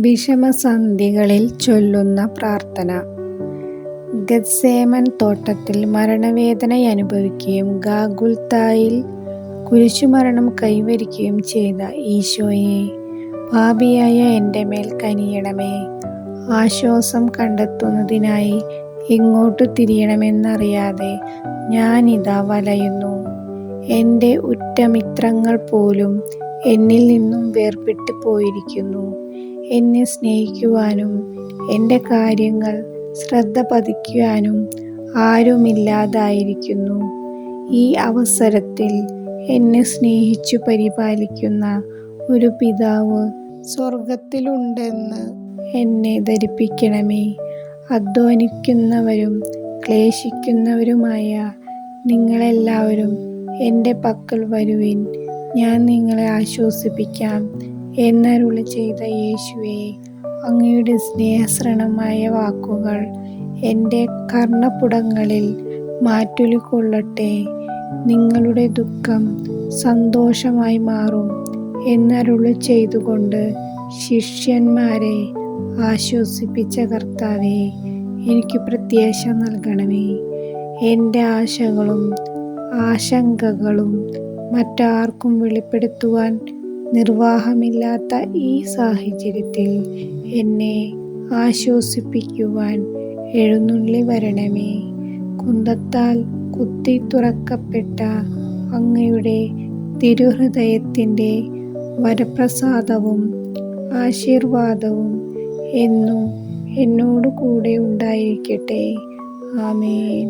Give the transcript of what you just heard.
വിഷമസന്ധികളിൽ ചൊല്ലുന്ന പ്രാർത്ഥന. ഗത്സേമൻ തോട്ടത്തിൽ മരണവേദനയനുഭവിക്കുകയും ഗാഗുൽത്തായിൽ കുരിശുമരണം കൈവരിക്കുകയും ചെയ്ത ഈശോയെ, പാപിയായ എൻ്റെ മേൽ കനിയണമേ. ആശ്വാസം കണ്ടെത്തുന്നതിനായി എങ്ങോട്ടു തിരിയണമെന്നറിയാതെ ഞാനിതാ വലയുന്നു. എൻ്റെ ഉറ്റമിത്രങ്ങൾ പോലും എന്നിൽ നിന്നും വേർപെട്ടു പോയിരിക്കുന്നു. എന്നെ സ്നേഹിക്കുവാനും എൻ്റെ കാര്യങ്ങൾ ശ്രദ്ധ പതിക്കുവാനും ആരുമില്ലാതായിരിക്കുന്നു. ഈ അവസരത്തിൽ എന്നെ സ്നേഹിച്ചു പരിപാലിക്കുന്ന ഒരു പിതാവ് സ്വർഗത്തിലുണ്ടെന്ന് എന്നെ ധരിപ്പിക്കണമേ. അധ്വാനിക്കുന്നവരും ക്ലേശിക്കുന്നവരുമായ നിങ്ങളെല്ലാവരും എൻ്റെ പക്കൽ വരുവിൻ, ഞാൻ നിങ്ങളെ ആശ്വസിപ്പിക്കാം എന്നരുളി ചെയ്ത യേശുവേ, അങ്ങയുടെ സ്നേഹശ്രണമായ വാക്കുകൾ എൻ്റെ കർണപുടങ്ങളിൽ മാറ്റൊലികൊള്ളട്ടെ. നിങ്ങളുടെ ദുഃഖം സന്തോഷമായി മാറും എന്നരുളി ചെയ്തുകൊണ്ട് ശിഷ്യന്മാരെ ആശ്വസിപ്പിച്ച കർത്താവേ, എനിക്ക് പ്രത്യാശ നൽകണമേ. എൻ്റെ ആശകളും ആശങ്കകളും മറ്റാർക്കും വെളിപ്പെടുത്തുവാൻ നിർവാഹമില്ലാത്ത ഈ സാഹചര്യത്തിൽ എന്നെ ആശ്വസിപ്പിക്കുവാൻ എഴുന്നള്ളി വരണമേ. കുന്തത്താൽ കുത്തി തുറക്കപ്പെട്ട അങ്ങയുടെ തിരുഹൃദയത്തിൻ്റെ വരപ്രസാദവും ആശീർവാദവും എന്നും എന്നോടു കൂടെ ഉണ്ടായിരിക്കട്ടെ. ആമേൻ.